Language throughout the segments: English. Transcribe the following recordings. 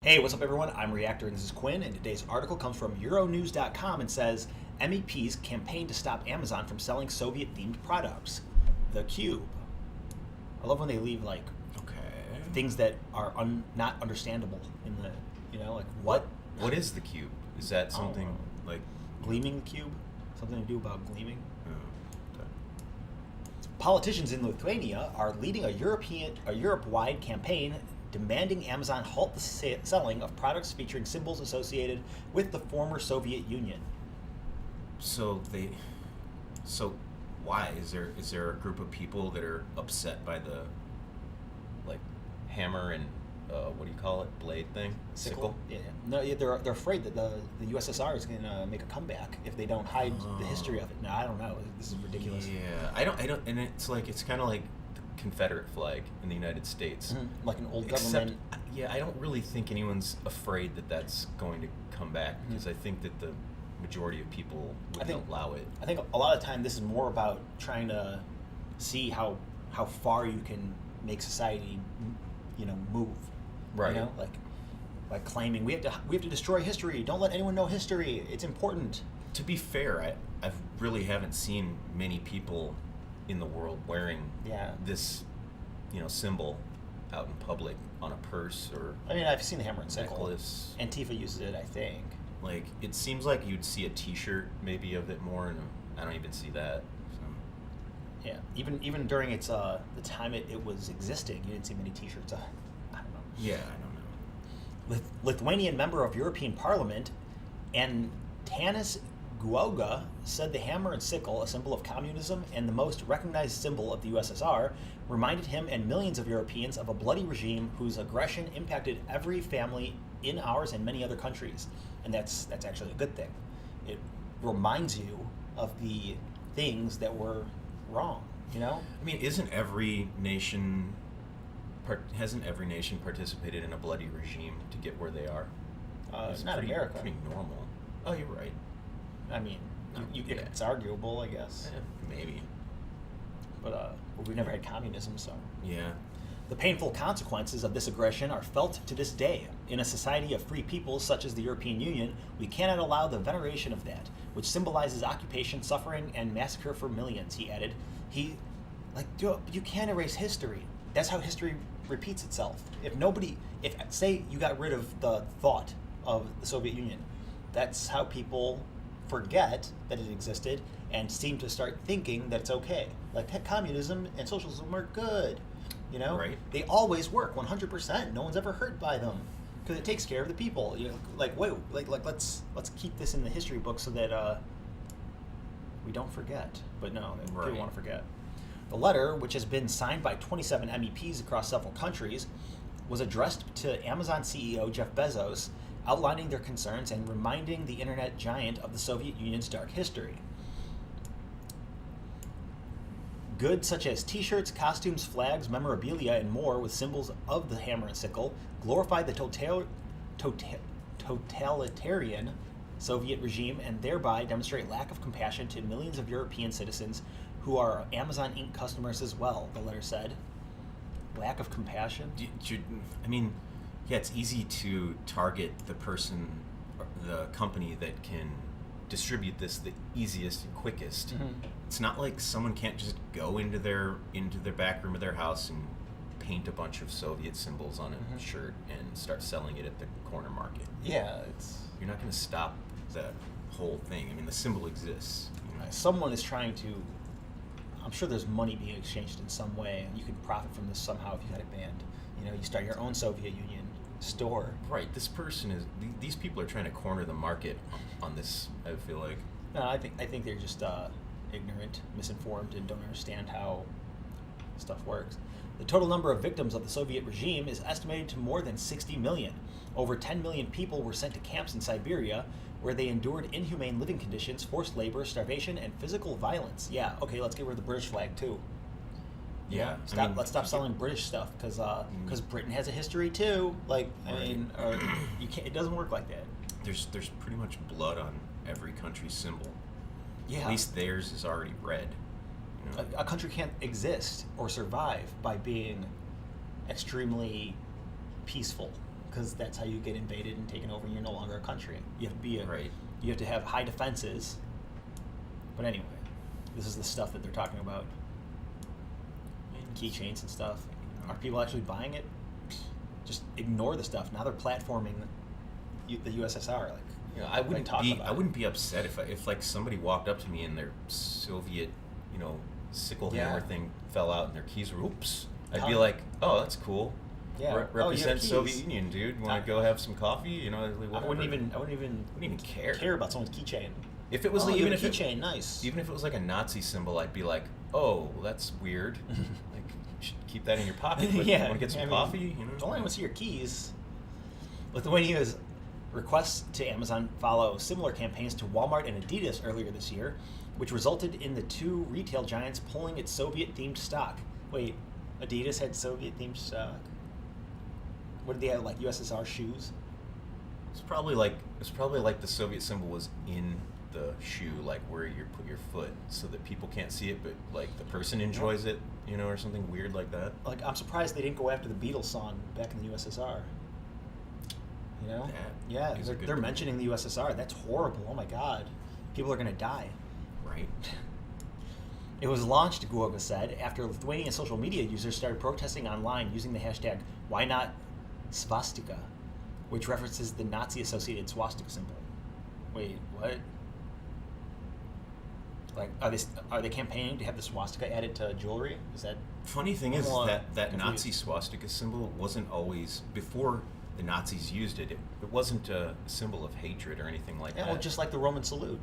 Hey, what's up, everyone? I'm Reactor, and this is Quinn, and today's article comes from Euronews.com and says MEPs campaign to stop Amazon from selling Soviet-themed products. The Cube. I love when they leave things that are not understandable in the what. What is the Cube? Is that something like gleaming cube? Something to do about gleaming? Oh, okay. Politicians in Lithuania are leading a Europe-wide campaign demanding Amazon halt the selling of products featuring symbols associated with the former Soviet Union. So why is there a group of people that are upset by the hammer and what do you call it, blade thing? Sickle? Yeah. No, they're afraid that the USSR is going to make a comeback if they don't hide the history of it. No, I don't know. This is ridiculous. Yeah, I don't, and it's kind of like the Confederate flag in the United States, like an old government. Yeah, I don't really think anyone's afraid that that's going to come back because I think that the majority of people wouldn't allow it. I think a lot of the time this is more about trying to see how far you can make society, move. Right. By claiming we have to destroy history. Don't let anyone know history. It's important. To be fair, I really haven't seen many people in the world wearing this, symbol out in public on a purse or. I mean, I've seen the hammer and sickle. Necklace. Antifa uses it, I think. It seems like you'd see a T-shirt maybe of it more, and I don't even see that. So. Yeah, even during its the time it was existing, you didn't see many T-shirts. I don't know. Yeah, I don't know. Lithuanian member of European Parliament, Antanas Guoga, said the hammer and sickle, a symbol of communism and the most recognized symbol of the USSR, reminded him and millions of Europeans of a bloody regime whose aggression impacted every family in ours and many other countries. And that's actually a good thing. It reminds you of the things that were wrong, I mean, hasn't every nation participated in a bloody regime to get where they are? It's not America. Pretty normal. Oh, you're right. I mean, it's arguable, I guess. Maybe. But we've never had communism, so. Yeah. The painful consequences of this aggression are felt to this day. In a society of free peoples such as the European Union, we cannot allow the veneration of that, which symbolizes occupation, suffering, and massacre for millions, he added. You can't erase history. That's how history repeats itself. If say you got rid of the thought of the Soviet Union, that's how people forget that it existed and seem to start thinking that it's okay. Like communism and socialism are good. Right. They always work 100%. No one's ever hurt by them because it takes care of the people. Let's keep this in the history book so that we don't forget. But no, people want to forget. The letter, which has been signed by 27 MEPs across several countries, was addressed to Amazon CEO Jeff Bezos, outlining their concerns and reminding the internet giant of the Soviet Union's dark history. Goods such as T-shirts, costumes, flags, memorabilia, and more with symbols of the hammer and sickle glorify the totalitarian Soviet regime and thereby demonstrate lack of compassion to millions of European citizens who are Amazon Inc. customers as well, the letter said. Lack of compassion? It's easy to target the person, or the company that can distribute this the easiest and quickest. It's not like someone can't just go into their back room of their house and paint a bunch of Soviet symbols on a shirt and start selling it at the corner market. Yeah, you're not going to stop that whole thing. I mean, the symbol exists. Someone is trying to. I'm sure there's money being exchanged in some way, and you can profit from this somehow if you had it banned. You start your own Soviet Union store. Right. These people are trying to corner the market on this. I feel like. No, I think they're just ignorant, misinformed, and don't understand how stuff works. The total number of victims of the Soviet regime is estimated to more than 60 million. Over 10 million people were sent to camps in Siberia, where they endured inhumane living conditions, forced labor, starvation, and physical violence. Yeah, okay, let's get rid of the British flag too. Yeah, let's stop selling British stuff because Britain has a history too. You can't. It doesn't work like that. There's pretty much blood on every country's symbol. Yeah. At least theirs is already red. A country can't exist or survive by being extremely peaceful because that's how you get invaded and taken over, and you're no longer a country. You have to be Right. You have to have high defenses. But anyway, this is the stuff that they're talking about. Keychains and stuff. Are people actually buying it? Just ignore the stuff. Now they're platforming the USSR. Like, I wouldn't talk about it. I wouldn't be upset if like somebody walked up to me and their Soviet, sickle hammer thing fell out and their keys were oops. I'd be like, oh, that's cool. Yeah. Represent Soviet Union, dude. Want to go have some coffee? I wouldn't even care about someone's keychain. If it was even a keychain, nice. Even if it was like a Nazi symbol, I'd be like, oh, well, that's weird. Like, you should keep that in your pocket. But Yeah. Want to get some coffee? Don't let anyone see your keys. Lithuania's requests to Amazon follow similar campaigns to Walmart and Adidas earlier this year, which resulted in the two retail giants pulling its Soviet-themed stock. Wait, Adidas had Soviet-themed stock? What did they have, like USSR shoes? It's probably like the Soviet symbol was in the shoe, like where you put your foot, so that people can't see it, but like the person enjoys it, or something weird like that. Like, I'm surprised they didn't go after the Beatles song back in the USSR. Yeah, they're mentioning the USSR. That's horrible. Oh my God, people are gonna die. Right. It was launched, Guoga said, after Lithuanian social media users started protesting online using the hashtag #WhyNotSvastika, which references the Nazi-associated swastika symbol. Wait, what? Like, are they campaigning to have the swastika added to jewelry? Is that funny thing is that confused. Nazi swastika symbol wasn't always before the Nazis used it. It wasn't a symbol of hatred or anything like that. Well, just like the Roman salute,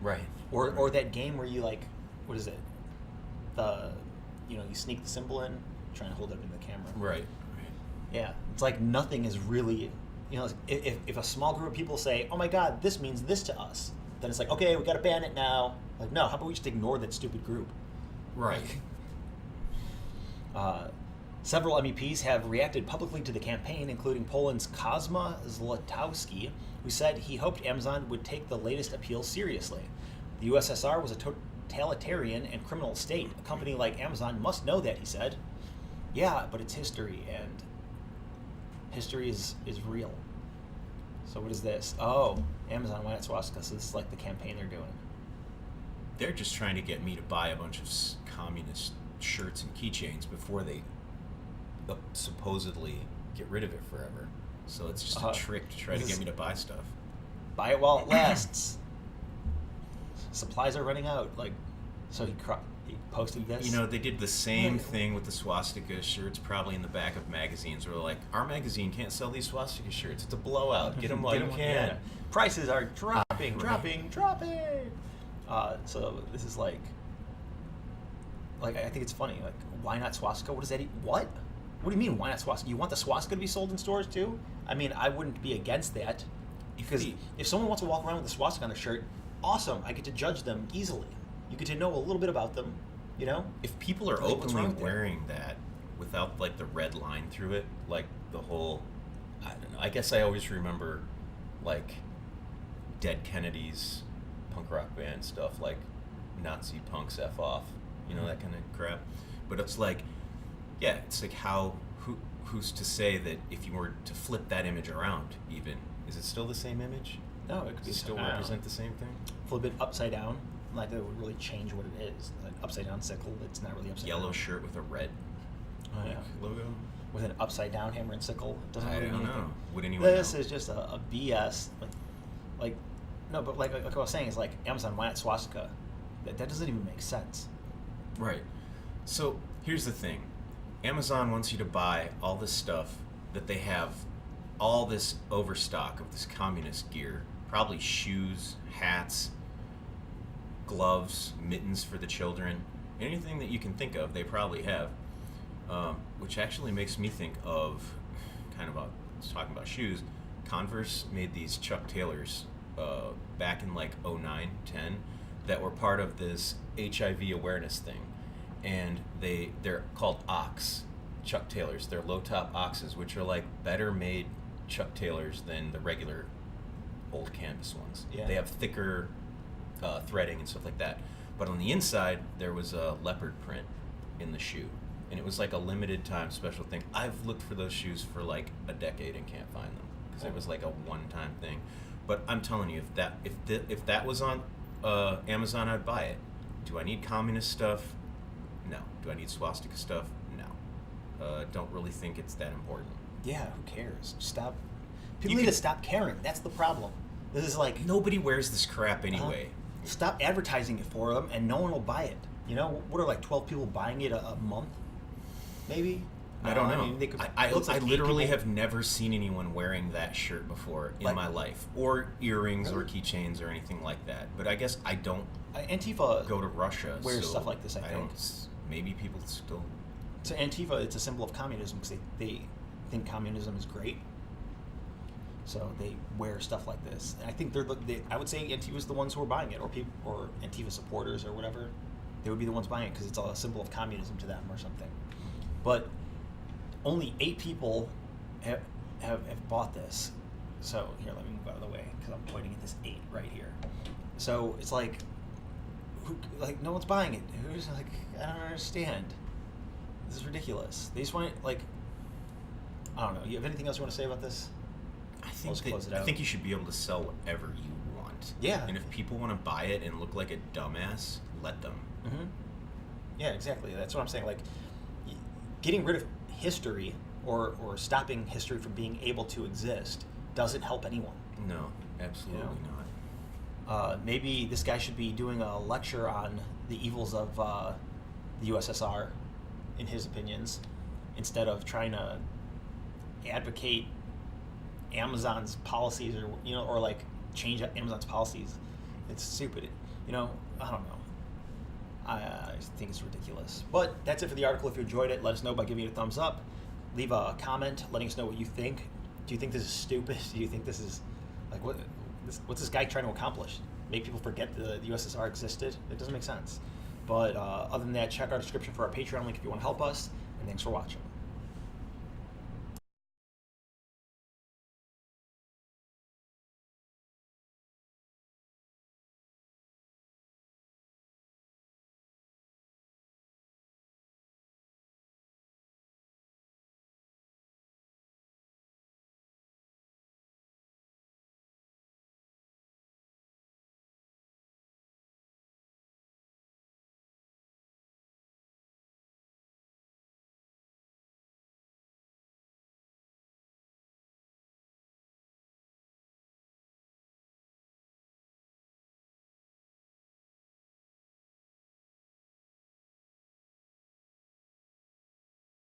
right? Or that game where you what is it? You sneak the symbol in, trying to hold it up into the camera. Right. Yeah, it's like nothing is really, if a small group of people say, "Oh my God, this means this to us," then it's like, okay, we got to ban it now. Like, no, how about we just ignore that stupid group? Right. Several MEPs have reacted publicly to the campaign, including Poland's Kosma Zlotowski, who said he hoped Amazon would take the latest appeal seriously. The USSR was a totalitarian and criminal state. A company like Amazon must know that, he said. Yeah, but it's history, and history is real. So what is this? Oh, Amazon, why not swastika? So this is like the campaign they're doing. They're just trying to get me to buy a bunch of communist shirts and keychains before they supposedly get rid of it forever. So it's just a trick to try to get me to buy stuff. Buy it while it lasts. Supplies are running out. So he posted this. They did the same thing with the swastika shirts, probably in the back of magazines, where like, our magazine can't sell these swastika shirts. It's a blowout. Get them while you can. Yeah. Prices are dropping. So this is like I think it's funny. Like, why not swastika? What does that what? What do you mean, why not swastika? You want the swastika to be sold in stores too? I mean, I wouldn't be against that. Because if someone wants to walk around with a swastika on their shirt, awesome. I get to judge them easily. You get to know a little bit about them, If people are openly wearing that without like the red line through it, like the whole, I don't know. I guess I always remember like Dead Kennedys, punk rock band stuff, like Nazi punks F off, that kind of crap. But it's like, yeah, it's like who's to say that if you were to flip that image around, even, is it still the same image? No, it could be still represent the same thing. Flip it upside down, like that would really change what it is. Like upside down sickle, it's not really upside down. Yellow shirt with a red logo. With an upside down hammer and sickle, it doesn't really don't mean know. anything. Would anyone know? This is just a BS. No, but like I was saying, is like Amazon, why not swastika? That doesn't even make sense. Right. So here's the thing. Amazon wants you to buy all this stuff that they have, all this overstock of this communist gear, probably shoes, hats, gloves, mittens for the children, anything that you can think of, they probably have. Which actually makes me think of, talking about shoes, Converse made these Chuck Taylors back in like 09, 10, that were part of this HIV awareness thing. And they're called Ox Chuck Taylors. They're low top Oxes, which are like better made Chuck Taylors than the regular old canvas ones. Yeah. They have thicker threading and stuff like that. But on the inside, there was a leopard print in the shoe. and it was like a limited time special thing. I've looked for those shoes for like a decade and can't find them because it was like a one-time thing. But I'm telling you, if that was on Amazon, I'd buy it. Do I need communist stuff? No. Do I need swastika stuff? No. Don't really think it's that important. Yeah, who cares? Stop. People need to stop caring. That's the problem. This is like nobody wears this crap anyway. Stop advertising it for them, and no one will buy it. You know, what are like 12 people buying it a month? Maybe. I don't know. I mean, they could, I like literally have never seen anyone wearing that shirt before in my life, or earrings or keychains or anything like that. But I guess I don't. Antifa go to Russia. Wears so stuff like this. I think. Maybe people still. So Antifa, it's a symbol of communism because they think communism is great. So they wear stuff like this. And I think I would say Antifa's the ones who are buying it, or Antifa supporters or whatever. They would be the ones buying it because it's a symbol of communism to them or something. But only 8 people have bought this. So here, let me move out of the way because I'm pointing at this 8 right here. So it's like, no one's buying it. Who's like, I don't understand. This is ridiculous. They just want it, like, I don't know. You have anything else you want to say about this? I think you should be able to sell whatever you want. Yeah. And if people want to buy it and look like a dumbass, let them. Mm-hmm. Yeah, exactly. That's what I'm saying. Like, getting rid of history or stopping history from being able to exist doesn't help anyone. No, absolutely not. Maybe this guy should be doing a lecture on the evils of the USSR, in his opinions, instead of trying to advocate Amazon's policies or like change Amazon's policies. It's stupid. I don't know. I think it's ridiculous. But that's it for the article. If you enjoyed it, let us know by giving it a thumbs up. Leave a comment letting us know what you think. Do you think this is stupid? Do you think this is like what's this guy trying to accomplish? Make people forget the USSR existed? It doesn't make sense. But other than that, check our description for our Patreon link if you want to help us. And thanks for watching.